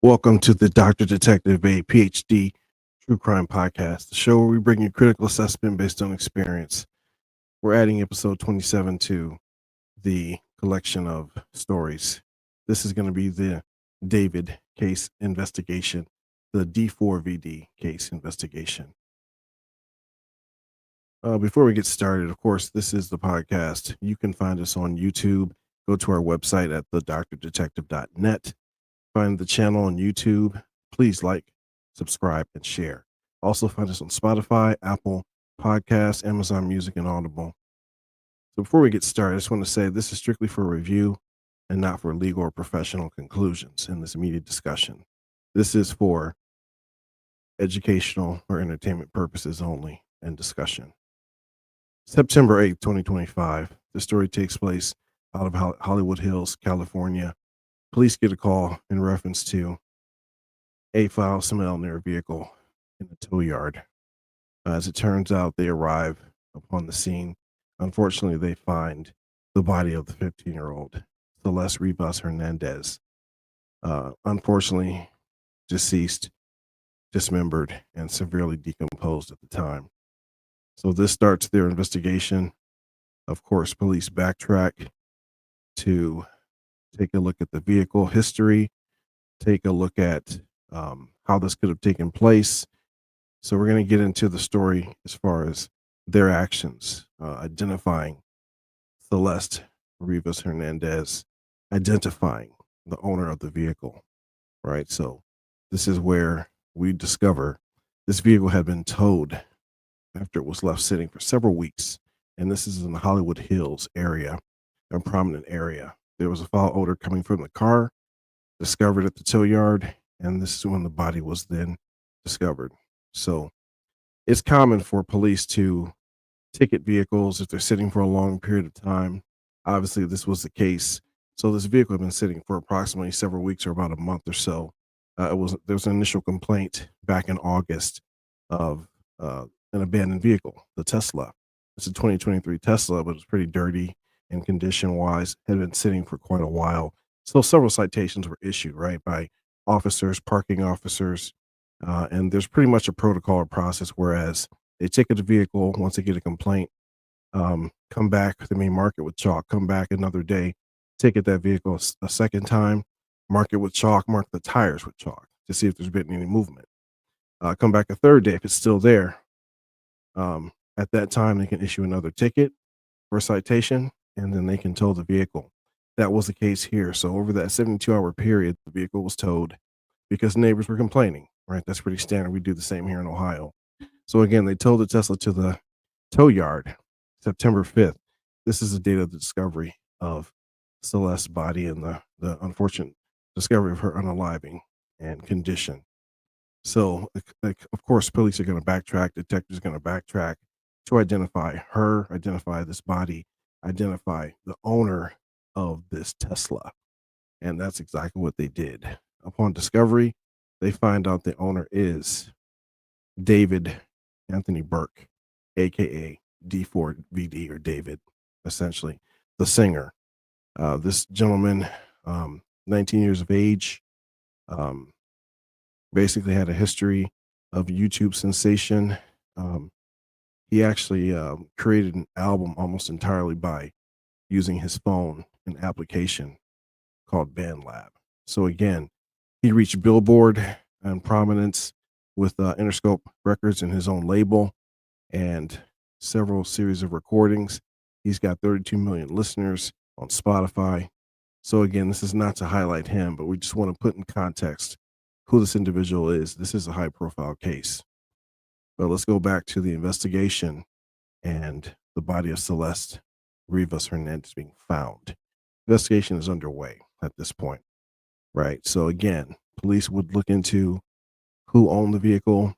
Welcome to the Dr. Detective, a PhD true crime podcast, the show where we bring you critical assessment based on experience. We're adding episode 27 to the collection of stories. This is going to be the David case investigation, the D4vd case investigation. Before we get started, of course, this is the podcast. You can find us on YouTube. Go to our website at thedoctordetective.net. Find the channel on YouTube. Please like, subscribe, and share. Also find us on Spotify, Apple Podcasts, Amazon Music, and Audible. So before we get started, I just want to say this is strictly for review and not for legal or professional conclusions in this immediate discussion. This is for educational or entertainment purposes only and discussion. September 8th, 2025. The story takes place out of Hollywood Hills, California. Police get a call in reference to a foul smell near a vehicle in the tow yard. As it turns out, they arrive upon the scene. Unfortunately, they find the body of the 15-year-old Celeste Rivas Hernandez. Unfortunately, deceased, dismembered, and severely decomposed at the time. So this starts their investigation. Of course, police backtrack to take a look at the vehicle history, take a look at how this could have taken place. So we're going to get into the story as far as their actions, identifying Celeste Rivas Hernandez, identifying the owner of the vehicle, right? So this is where we discover this vehicle had been towed after it was left sitting for several weeks. And this is in the Hollywood Hills area, a prominent area. There was a foul odor coming from the car, discovered at the tow yard, and this is when the body was then discovered. So it's common for police to ticket vehicles if they're sitting for a long period of time. Obviously, this was the case. So this vehicle had been sitting for approximately several weeks or about a month or so. There was an initial complaint back in August of an abandoned vehicle, the Tesla. It's a 2023 Tesla, but it's pretty dirty and condition-wise, had been sitting for quite a while. So several citations were issued, right, by officers, parking officers, and there's pretty much a protocol or process, whereas they ticket the vehicle once they get a complaint, come back, they may mark it with chalk, come back another day, ticket that vehicle a second time, mark it with chalk, mark the tires with chalk to see if there's been any movement. Come back a third day, if it's still there, at that time they can issue another ticket for a citation, and then they can tow the vehicle. That was the case here. So over that 72-hour period, the vehicle was towed because neighbors were complaining, right? That's pretty standard. We do the same here in Ohio. So again, they towed the Tesla to the tow yard September 5th. This is the date of the discovery of Celeste's body and the unfortunate discovery of her unaliving and condition. So, of course, police are going to backtrack, detectives are going to backtrack to identify her, identify this body, identify the owner of this Tesla. And that's exactly what they did. Upon discovery, they find out the owner is David Anthony Burke, aka D4vd, or David, essentially, the singer. This gentleman, 19 years of age, basically had a history of YouTube sensation. He actually created an album almost entirely by using his phone, an application called BandLab. So again, he reached Billboard and prominence with Interscope Records and his own label and several series of recordings. He's got 32 million listeners on Spotify. So again, this is not to highlight him, but we just want to put in context who this individual is. This is a high profile case. But let's go back to the investigation and the body of Celeste Rivas Hernandez being found. Investigation is underway at this point, right? So again, police would look into who owned the vehicle,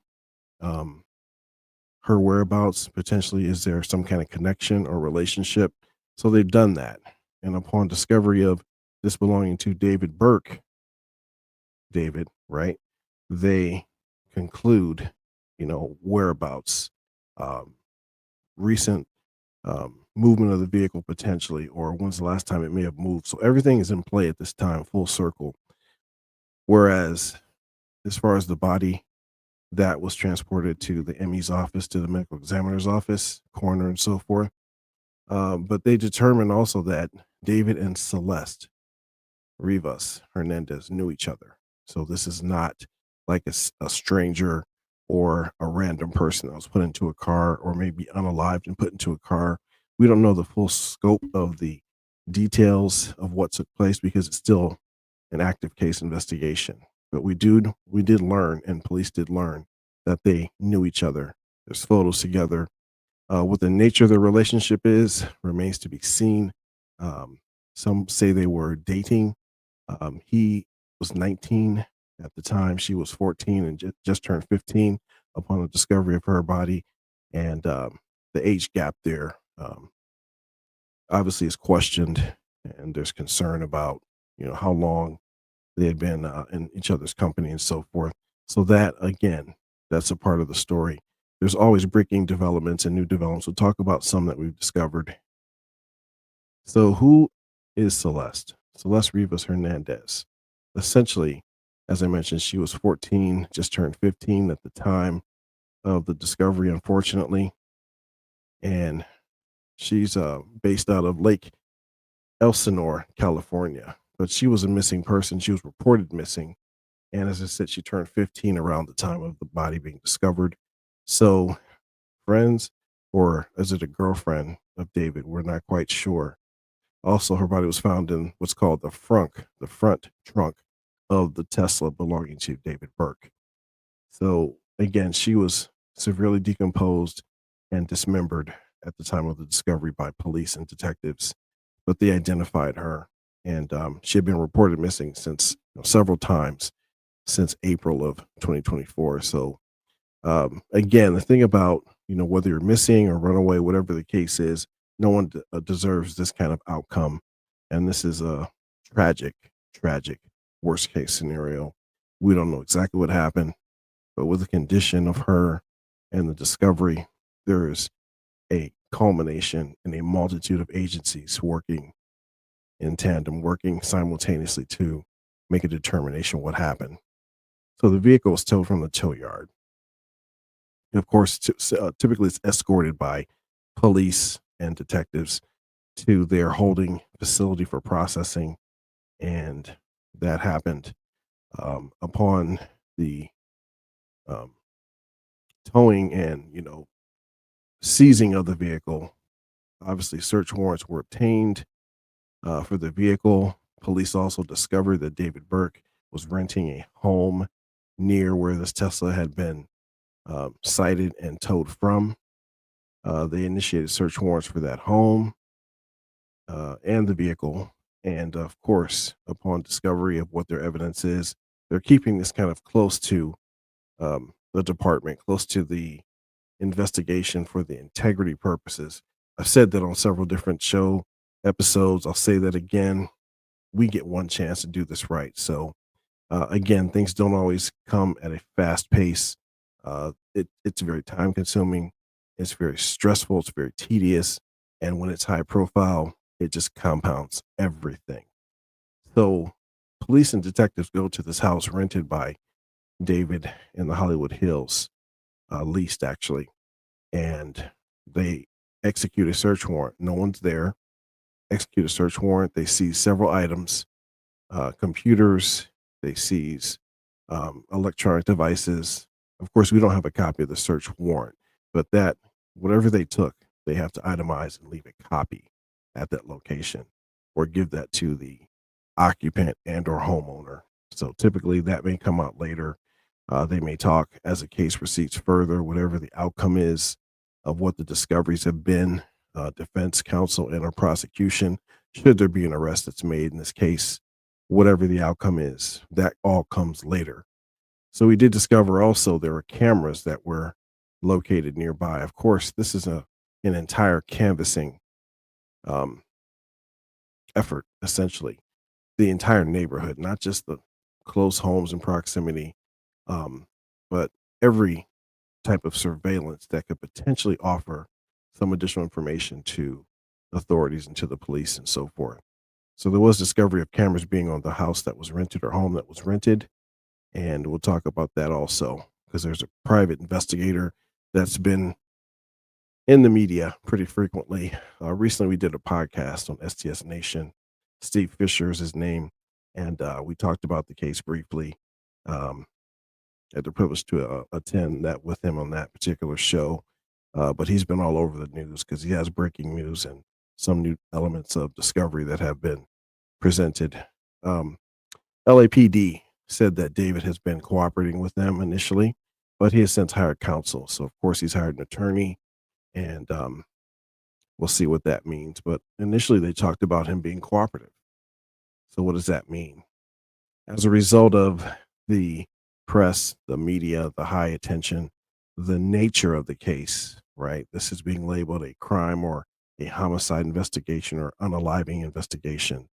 her whereabouts, potentially is there some kind of connection or relationship. So they've done that. And upon discovery of this belonging to David Burke, right, they conclude, whereabouts, recent movement of the vehicle potentially, or when's the last time it may have moved. So everything is in play at this time, full circle. Whereas, as far as the body, that was transported to the ME's office, to the medical examiner's office, coroner, and so forth. But they determined also that David and Celeste Rivas Hernandez knew each other. So this is not like a stranger or a random person that was put into a car or maybe unalived and put into a car. We don't know the full scope of the details of what took place because it's still an active case investigation. But we did learn, and police did learn, that they knew each other. There's photos together. What the nature of their relationship is remains to be seen. Some say they were dating. He was 19 at the time. She was 14 and just turned 15 upon the discovery of her body. And the age gap there obviously is questioned, and there's concern about how long they had been in each other's company and so forth. So that again, that's a part of the story. There's always breaking developments and new developments. We'll talk about some that we've discovered. So who is Celeste? Celeste Rivas Hernandez. Essentially, as I mentioned, she was 14, just turned 15 at the time of the discovery, unfortunately. And she's based out of Lake Elsinore, California. But she was a missing person. She was reported missing. And as I said, she turned 15 around the time of the body being discovered. So, friends, or is it a girlfriend of David? We're not quite sure. Also, her body was found in what's called the frunk, the front trunk of the Tesla belonging to David Burke. So, again, she was severely decomposed and dismembered at the time of the discovery by police and detectives, but they identified her, and she had been reported missing since several times since April of 2024. So, again, the thing about whether you're missing or run away, whatever the case is, no one deserves this kind of outcome, and this is a tragic, tragic worst case scenario. We don't know exactly what happened, but with the condition of her and the discovery, there is a culmination in a multitude of agencies working in tandem, working simultaneously to make a determination what happened. So the vehicle was towed from the tow yard. And of course, typically it's escorted by police and detectives to their holding facility for processing. And that happened upon the um, towing and, seizing of the vehicle. Obviously, search warrants were obtained for the vehicle. Police also discovered that David Burke was renting a home near where this Tesla had been cited and towed from. They initiated search warrants for that home and the vehicle. And of course, upon discovery of what their evidence is, they're keeping this kind of close to the department, close to the investigation for the integrity purposes. I've said that on several different show episodes. I'll say that again. We get one chance to do this right. So, again, things don't always come at a fast pace. It's very time consuming. It's very stressful. It's very tedious. And when it's high profile, it just compounds everything. So, police and detectives go to this house rented by David in the Hollywood Hills, leased actually, and they execute a search warrant. No one's there. Execute a search warrant. They seize several items, computers. They seize electronic devices. Of course, we don't have a copy of the search warrant, but that whatever they took, they have to itemize and leave a copy at that location, or give that to the occupant and or homeowner. So typically, that may come out later. They may talk as the case proceeds further, whatever the outcome is of what the discoveries have been. Defense counsel and or prosecution, should there be an arrest that's made in this case, whatever the outcome is, that all comes later. So we did discover also there were cameras that were located nearby. Of course, this is an entire canvassing um, effort, essentially. The entire neighborhood, not just the close homes in proximity, um, but every type of surveillance that could potentially offer some additional information to authorities and to the police and so forth. So there was discovery of cameras being on the house that was rented or home that was rented. And we'll talk about that also, because there's a private investigator that's been in the media pretty frequently. Recently, we did a podcast on STS Nation. Steve Fisher is his name. And we talked about the case briefly. Had the privilege to attend that with him on that particular show. But he's been all over the news because he has breaking news and some new elements of discovery that have been presented. LAPD said that David has been cooperating with them initially, but he has since hired counsel. So, of course, he's hired an attorney, and we'll see what that means. But initially, they talked about him being cooperative. So, what does that mean? As a result of the press, the media, the high attention, the nature of the case, right? This is being labeled a crime or a homicide investigation or unaliving investigation.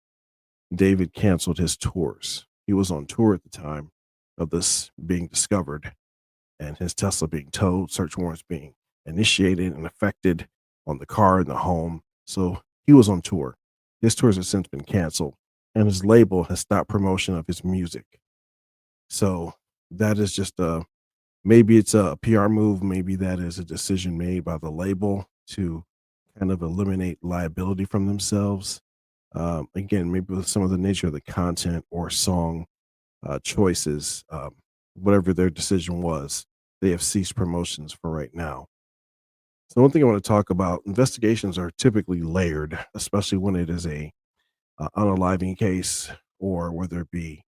David canceled his tours. He was on tour at the time of this being discovered and his Tesla being towed, search warrants being initiated and effected on the car and the home. So he was on tour. His tours have since been canceled, and his label has stopped promotion of his music. So that is just maybe it's a PR move. Maybe that is a decision made by the label to kind of eliminate liability from themselves. Again, maybe with some of the nature of the content or song choices, whatever their decision was, they have ceased promotions for right now. So one thing I want to talk about, investigations are typically layered, especially when it is a unaliving case or whether it be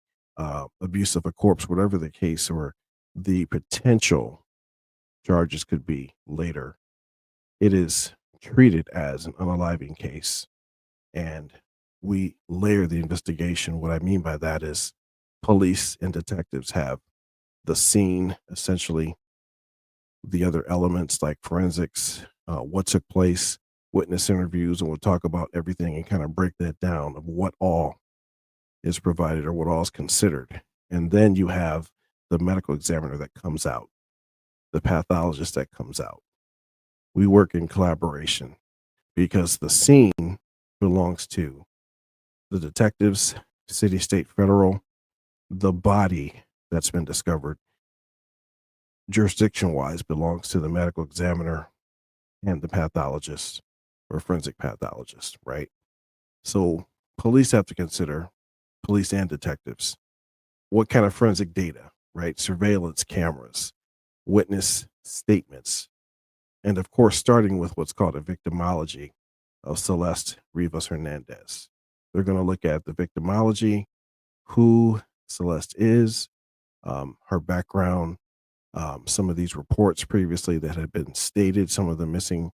abuse of a corpse, whatever the case, or the potential charges could be later. It is treated as an unaliving case, and we layer the investigation. What I mean by that is police and detectives have the scene, essentially, the other elements like forensics, what took place, witness interviews, and we'll talk about everything and kind of break that down of what all is provided or what all is considered. And then you have the medical examiner that comes out, the pathologist that comes out. We work in collaboration because the scene belongs to the detectives, city, state, federal. The body that's been discovered jurisdiction wise belongs to the medical examiner and the pathologist or forensic pathologist, right? So police have to consider, police and detectives, what kind of forensic data, right? Surveillance cameras, witness statements, and of course, starting with what's called a victimology of Celeste Rivas Hernandez. They're going to look at the victimology, who Celeste is, her background, some of these reports previously that had been stated, some of the missing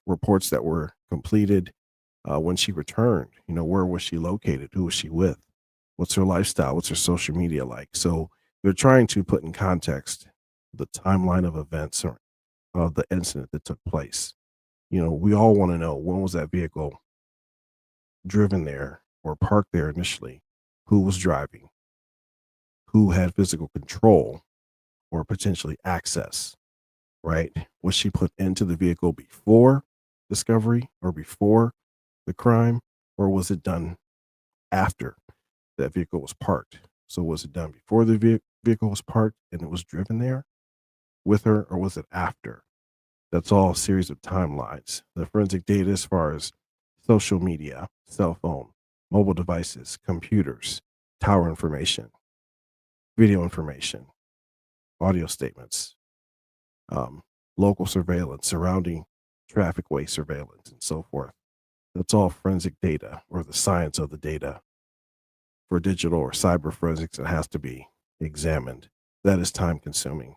reports that were completed when she returned. You know, where was she located? Who was she with? What's her lifestyle? What's her social media like? So they're trying to put in context the timeline of events or of the incident that took place. You know, we all want to know, when was that vehicle driven there or parked there initially? Who was driving? Who had physical control or potentially access, right? Was she put into the vehicle before discovery or before the crime, or was it done after that vehicle was parked? So was it done before the vehicle was parked and it was driven there with her, or was it after? That's all a series of timelines. The forensic data as far as social media, cell phone, mobile devices, computers, tower information, video information, audio statements, local surveillance, surrounding traffic way surveillance, and so forth. That's all forensic data or the science of the data. For digital or cyber forensics, it has to be examined. That is time consuming,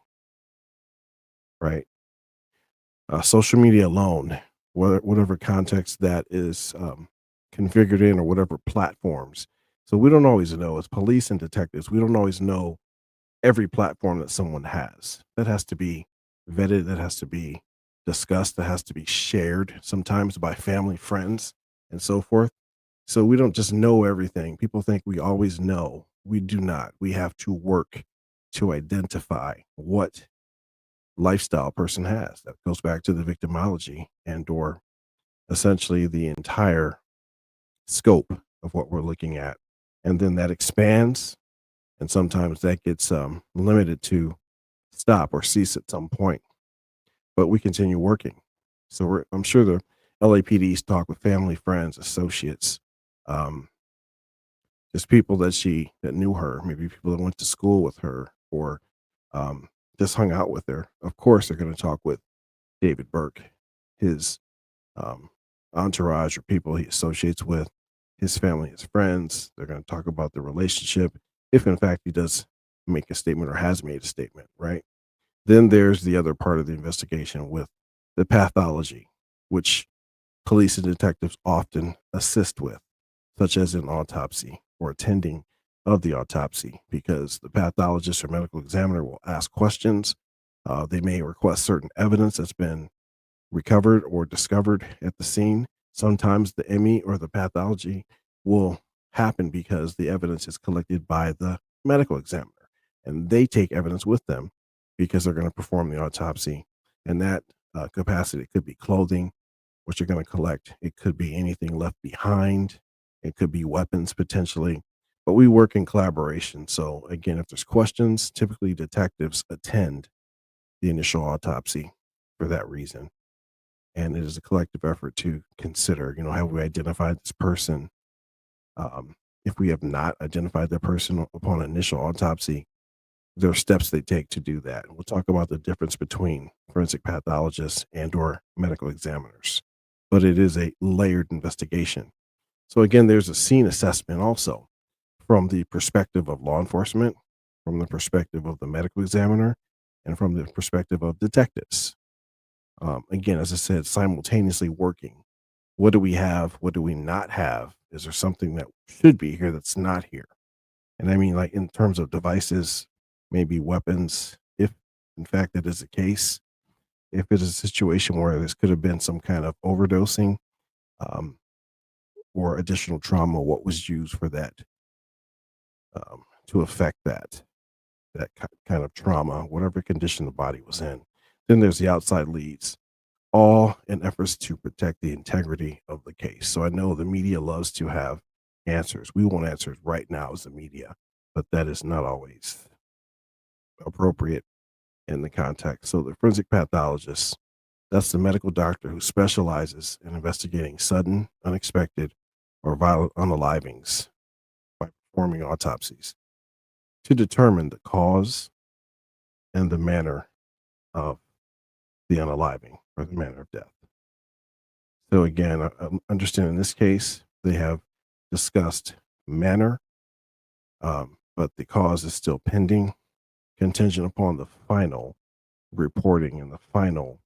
right? Social media alone, whatever context that is configured in or whatever platforms. So we don't always know, as police and detectives, we don't always know every platform that someone has. That has to be vetted, that has to be discussed, that has to be shared sometimes by family, friends, and so forth. So we don't just know everything. People think we always know. We do not. We have to work to identify what lifestyle a person has. That goes back to the victimology and or essentially the entire scope of what we're looking at. And then that expands And sometimes that gets limited to stop or cease at some point, but we continue working. So I'm sure the LAPD's talk with family, friends, associates, um, just people that knew her, maybe people that went to school with her or um, just hung out with her. Of course, they're going to talk with David Burke, his um, entourage or people he associates with, his family, his friends. They're going to talk about the relationship, if in fact he does make a statement or has made a statement, right? Then there's the other part of the investigation with the pathology, which police and detectives often assist with, such as an autopsy or attending of the autopsy, because the pathologist or medical examiner will ask questions. They may request certain evidence that's been recovered or discovered at the scene. Sometimes the ME or the pathology will happen because the evidence is collected by the medical examiner and they take evidence with them because they're going to perform the autopsy. And that capacity could be clothing, what you're going to collect. It could be anything left behind. It could be weapons potentially. But we work in collaboration. So, again, if there's questions, typically detectives attend the initial autopsy for that reason. And it is a collective effort to consider, have we identified this person? If we have not identified that person upon initial autopsy, there are steps they take to do that. And we'll talk about the difference between forensic pathologists and or medical examiners. But it is a layered investigation. So again, there's a scene assessment also from the perspective of law enforcement, from the perspective of the medical examiner, and from the perspective of detectives. Again, as I said, simultaneously working. What do we have? What do we not have? Is there something that should be here that's not here? And I mean, like in terms of devices, maybe weapons, if in fact that is the case, if it is a situation where this could have been some kind of overdosing um, or additional trauma, what was used for that to affect that kind of trauma, whatever condition the body was in. Then there's the outside leads, all in efforts to protect the integrity of the case. So I know the media loves to have answers. We want answers right now as the media, but that is not always appropriate in the context. So the forensic pathologist, that's the medical doctor who specializes in investigating sudden, unexpected, or violent unalivings by performing autopsies to determine the cause and the manner of the unaliving or the manner of death. So again, I understand in this case, they have discussed manner, but the cause is still pending, contingent upon the final reporting and the final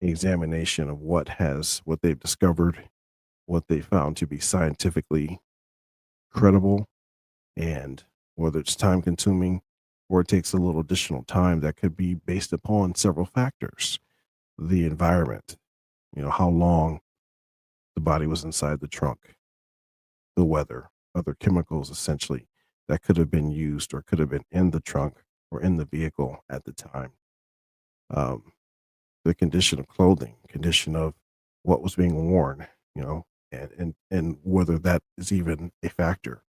examination of what they've discovered, what they found to be scientifically credible, and whether it's time consuming or it takes a little additional time that could be based upon several factors. The environment, how long the body was inside the trunk, the weather, other chemicals essentially that could have been used or could have been in the trunk or in the vehicle at the time. Um, the condition of clothing, condition of what was being worn, and whether that is even a factor.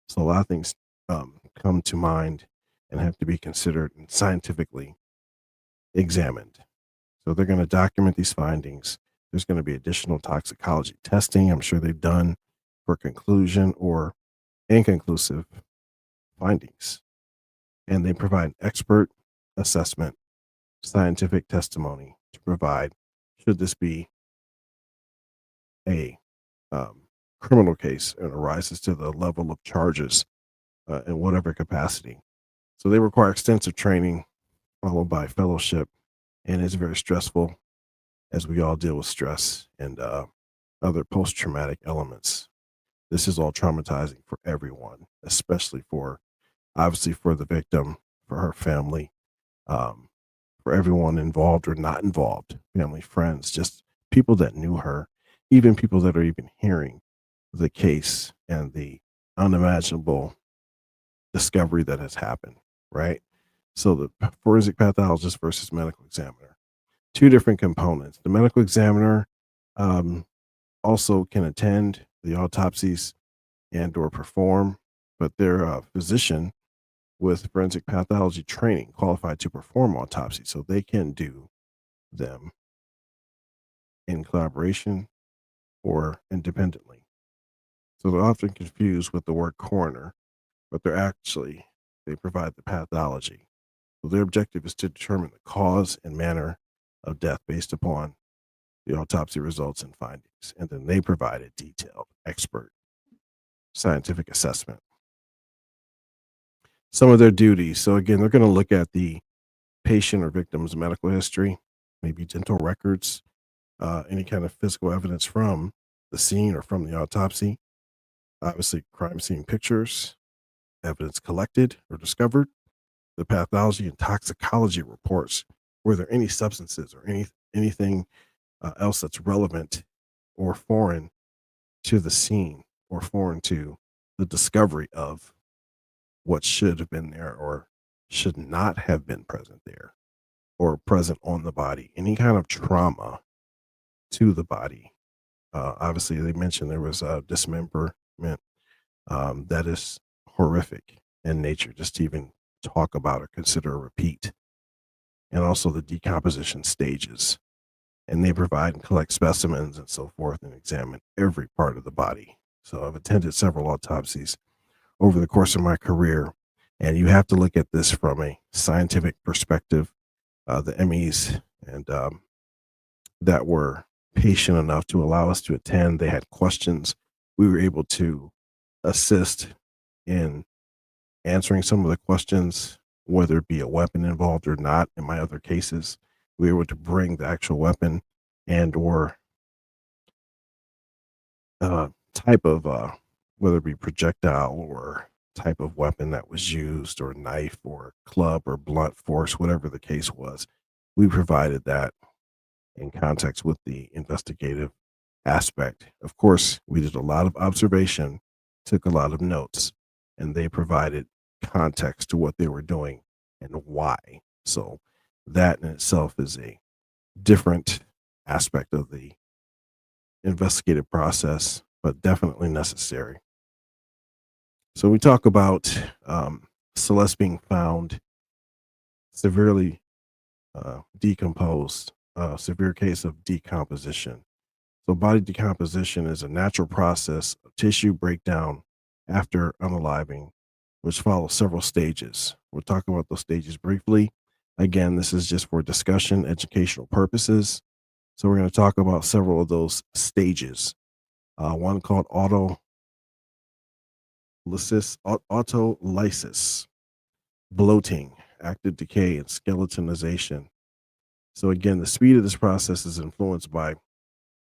So a lot of things come to mind and have to be considered and scientifically examined. So they're going to document these findings. There's going to be additional toxicology testing. I'm sure they've done for conclusion or inconclusive findings. And they provide expert assessment, scientific testimony to provide should this be a criminal case and arises to the level of charges in whatever capacity. So they require extensive training followed by fellowship, and it's very stressful as we all deal with stress and other post traumatic elements. This is all traumatizing for everyone, especially obviously for the victim, for her family, um, for everyone involved or not involved, family, friends, just people that knew her, even people that are even hearing the case and the unimaginable discovery that has happened, right? So the forensic pathologist versus medical examiner, two different components. The medical examiner um, also can attend the autopsies and or perform, but their physician with forensic pathology training qualified to perform autopsies, so they can do them in collaboration or independently. So they're often confused with the word coroner, but they provide the pathology. So their objective is to determine the cause and manner of death based upon the autopsy results and findings. And then they provide a detailed, expert scientific assessment. Some of their duties. So again, they're going to look at the patient or victim's medical history, maybe dental records, any kind of physical evidence from the scene or from the autopsy, obviously crime scene pictures, evidence collected or discovered, the pathology and toxicology reports. Were there any substances or anything else that's relevant or foreign to the scene or foreign to the discovery of what should have been there or should not have been present there or present on the body? Any kind of trauma to the body. Obviously, they mentioned there was a dismemberment. That is horrific in nature, just to even talk about or consider a repeat. And also the decomposition stages. And they provide and collect specimens and so forth and examine every part of the body. So I've attended several autopsies over the course of my career, and you have to look at this from a scientific perspective. The MEs and that were patient enough to allow us to attend, they had questions. We were able to assist in answering some of the questions, whether it be a weapon involved or not. In my other cases, we were able to bring the actual weapon and or type of whether it be projectile or type of weapon that was used, or knife or club or blunt force, whatever the case was. We provided that in context with the investigative aspect. Of course, we did a lot of observation, took a lot of notes, and they provided context to what they were doing and why. So that in itself is a different aspect of the investigative process, but definitely necessary. So we talk about Celeste being found severely decomposed, severe case of decomposition. So body decomposition is a natural process of tissue breakdown after unaliving, which follows several stages. We'll talk about those stages briefly. Again, this is just for discussion, educational purposes. So we're going to talk about several of those stages. One called autolysis, bloating, active decay, and skeletonization. So again, the speed of this process is influenced by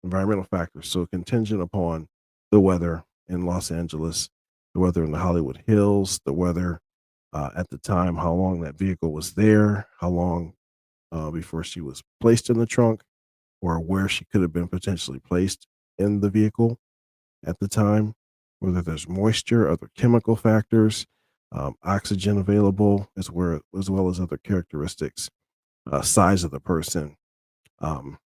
environmental factors, so contingent upon the weather in Los Angeles, the weather in the Hollywood Hills, the weather at the time, how long that vehicle was there, how long before she was placed in the trunk, or where she could have been potentially placed in the vehicle at the time, whether there's moisture, other chemical factors, oxygen available, as well as other characteristics, size of the person, um,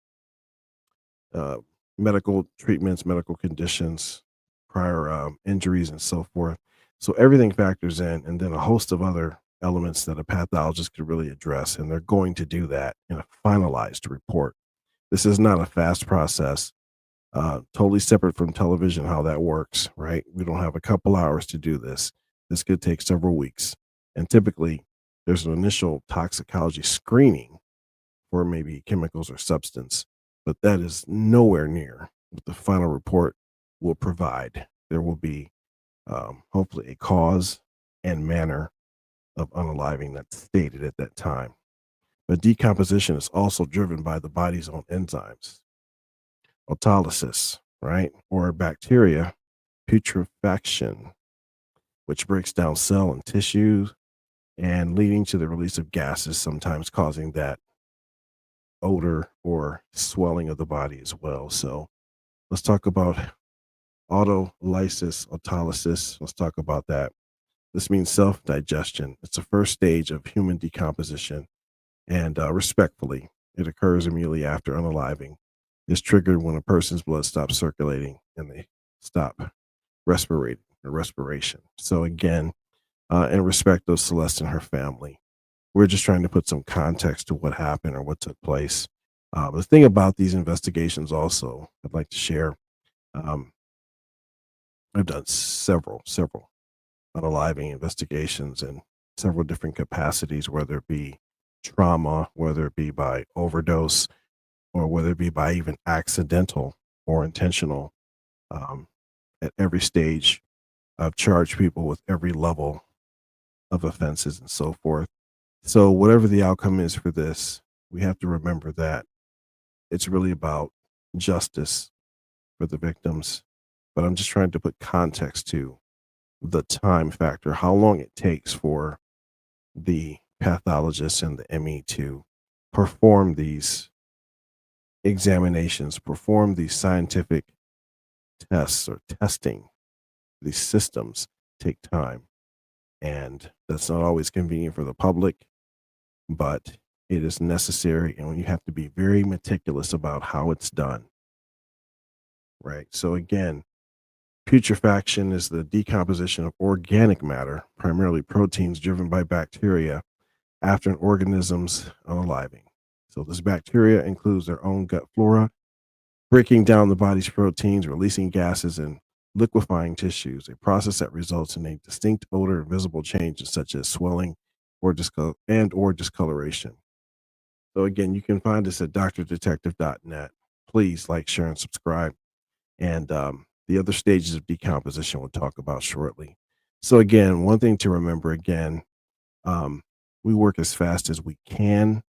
uh, medical treatments, medical conditions, prior injuries, and so forth. So everything factors in, and then a host of other elements that a pathologist could really address, and they're going to do that in a finalized report. This is not a fast process, totally separate from television, how that works, right? We don't have a couple hours to do this. This could take several weeks. And typically, there's an initial toxicology screening for maybe chemicals or substance, but that is nowhere near what the final report will provide. There will be hopefully a cause and manner of unaliving that's stated at that time. But decomposition is also driven by the body's own enzymes. Autolysis, right? Or bacteria, putrefaction, which breaks down cell and tissue and leading to the release of gases, sometimes causing that odor or swelling of the body as well. So let's talk about autolysis. Let's talk about that. This means self-digestion. It's the first stage of human decomposition, and respectfully, it occurs immediately after unaliving. It's triggered when a person's blood stops circulating and they stop respiration. So again, in respect of Celeste and her family. We're just trying to put some context to what happened or what took place. The thing about these investigations also, I'd like to share, um, I've done several unaliving investigations in several different capacities, whether it be trauma, whether it be by overdose, or whether it be by even accidental or intentional. Um, at every stage, I've charged people with every level of offenses and so forth. So, whatever the outcome is for this, we have to remember that it's really about justice for the victims. But I'm just trying to put context to the time factor, how long it takes for the pathologist and the ME to perform these examinations, perform these scientific tests or testing. These systems take time, and that's not always convenient for the public, but it is necessary. And you have to be very meticulous about how it's done, right? So, again, putrefaction is the decomposition of organic matter, primarily proteins driven by bacteria, after an organism's unaliving. So, this bacteria includes their own gut flora, breaking down the body's proteins, releasing gases, and liquefying tissues, a process that results in a distinct odor and visible changes such as swelling or discoloration. So again, you can find us at drdetective.net. Please like, share, and subscribe. And the other stages of decomposition we'll talk about shortly. So again, one thing to remember again, um, we work as fast as we can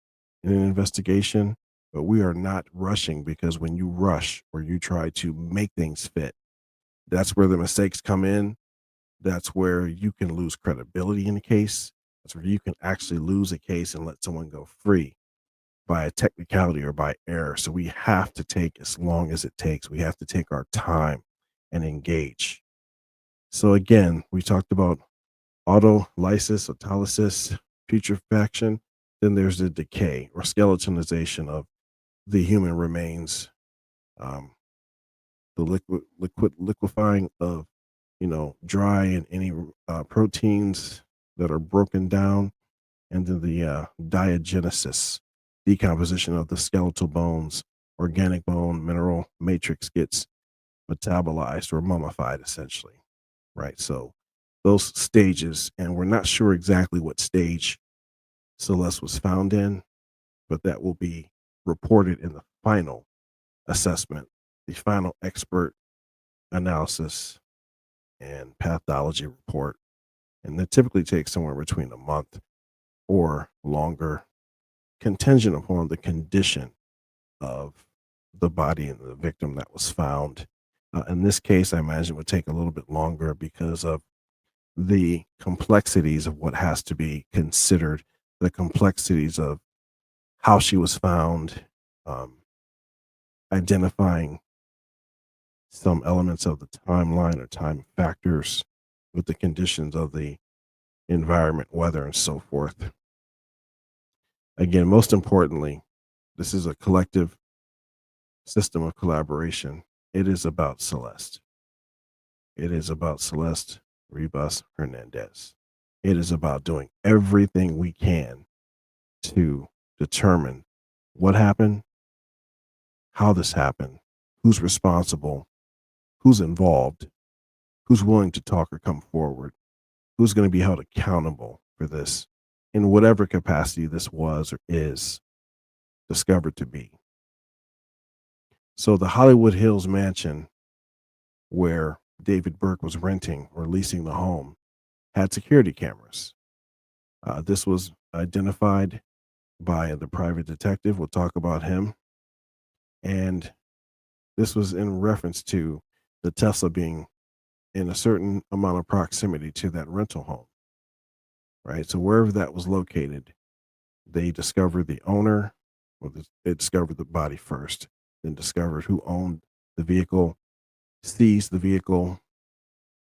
in an investigation, but we are not rushing, because when you rush or you try to make things fit, that's where the mistakes come in. That's where you can lose credibility in a case. That's where you can actually lose a case and let someone go free by a technicality or by error. So we have to take as long as it takes. We have to take our time and engage. So again, we talked about autolysis, autolysis, putrefaction. Then there's the decay or skeletonization of the human remains, um, the liquefying of, dry and any proteins that are broken down, and then the diagenesis, decomposition of the skeletal bones, organic bone, mineral matrix gets metabolized or mummified, essentially, right? So those stages, and we're not sure exactly what stage Celeste was found in, but that will be reported in the final assessment, the final expert analysis and pathology report. And that typically takes somewhere between a month or longer, contingent upon the condition of the body and the victim that was found. In this case, I imagine it would take a little bit longer because of the complexities of what has to be considered, the complexities of how she was found, um, identifying some elements of the timeline or time factors with the conditions of the environment, weather, and so forth. Again, most importantly, this is a collective system of collaboration. It is about Celeste. It is about Celeste Rivas Hernandez. It is about doing everything we can to determine what happened, how this happened, who's responsible, who's involved, who's willing to talk or come forward, who's going to be held accountable for this in whatever capacity this was or is discovered to be. So the Hollywood Hills mansion where David Burke was renting or leasing the home had security cameras. This was identified by the private detective. We'll talk about him. And this was in reference to the Tesla being in a certain amount of proximity to that rental home, right? So wherever that was located, they discovered the owner, or they discovered the body first, then discovered who owned the vehicle, seized the vehicle,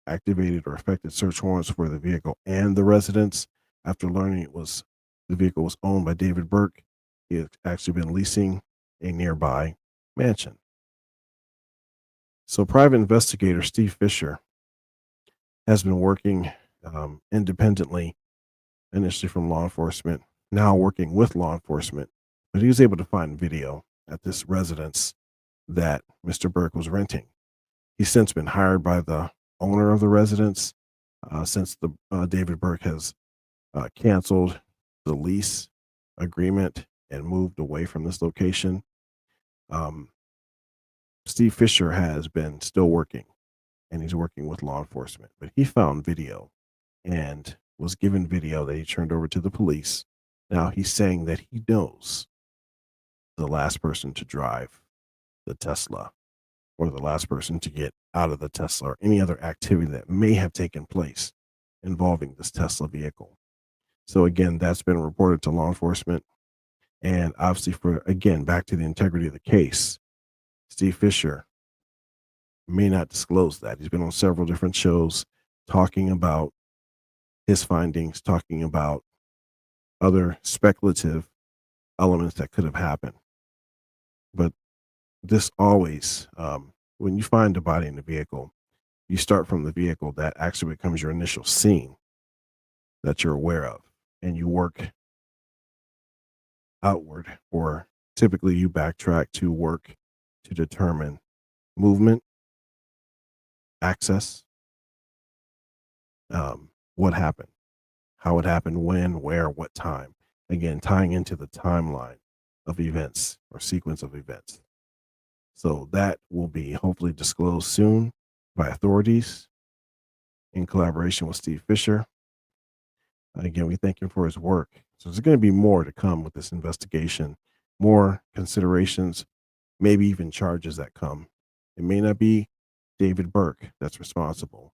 activated or effected search warrants for the vehicle and the residence. After learning the vehicle was owned by David Burke, he had actually been leasing a nearby mansion. So private investigator Steve Fisher has been working independently, initially from law enforcement, now working with law enforcement. But he was able to find video at this residence that Mr. Burke was renting. He's since been hired by the owner of the residence since the David Burke has canceled the lease agreement and moved away from this location. Steve Fisher has been still working, and he's working with law enforcement, but he found video and was given video that he turned over to the police. Now he's saying that he knows the last person to drive the Tesla, or the last person to get out of the Tesla, or any other activity that may have taken place involving this Tesla vehicle. So again, that's been reported to law enforcement. And obviously, back to the integrity of the case, Steve Fisher may not disclose that. He's been on several different shows talking about his findings, talking about other speculative elements that could have happened. But this always, when you find a body in the vehicle, you start from the vehicle that actually becomes your initial scene that you're aware of, and you work outward, or typically you backtrack to work to determine movement, access, what happened, how it happened, when, where, what time. Again, tying into the timeline of events or sequence of events. So that will be hopefully disclosed soon by authorities in collaboration with Steve Fisher. Again, we thank him for his work. So there's going to be more to come with this investigation, more considerations, maybe even charges that come. It may not be David Burke that's responsible.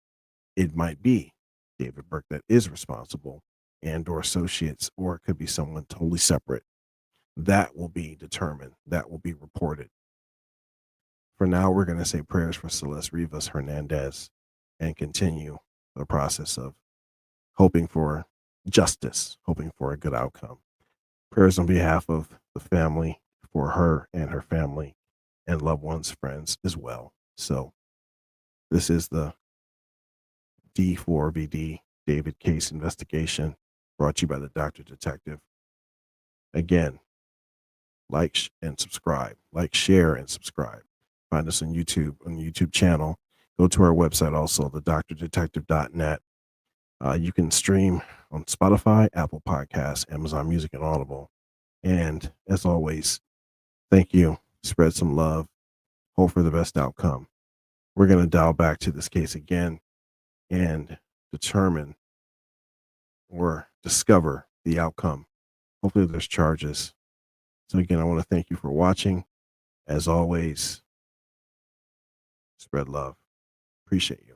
It might be David Burke that is responsible, and or associates, or it could be someone totally separate. That will be determined. That will be reported. For now, we're going to say prayers for Celeste Rivas Hernandez and continue the process of hoping for justice, hoping for a good outcome. Prayers on behalf of the family, for her and her family and loved ones, friends as well. So this is the D4vd David case investigation, brought to you by the Dr. Detective. Again, like and subscribe, like, share, and subscribe. Find us on YouTube, on the YouTube channel. Go to our website also, thedoctordetective.net. You can stream on Spotify, Apple Podcasts, Amazon Music, and Audible. And as always, thank you. Spread some love. Hope for the best outcome. We're going to dial back to this case again and determine or discover the outcome. Hopefully there's charges. So again, I want to thank you for watching. As always, spread love. Appreciate you.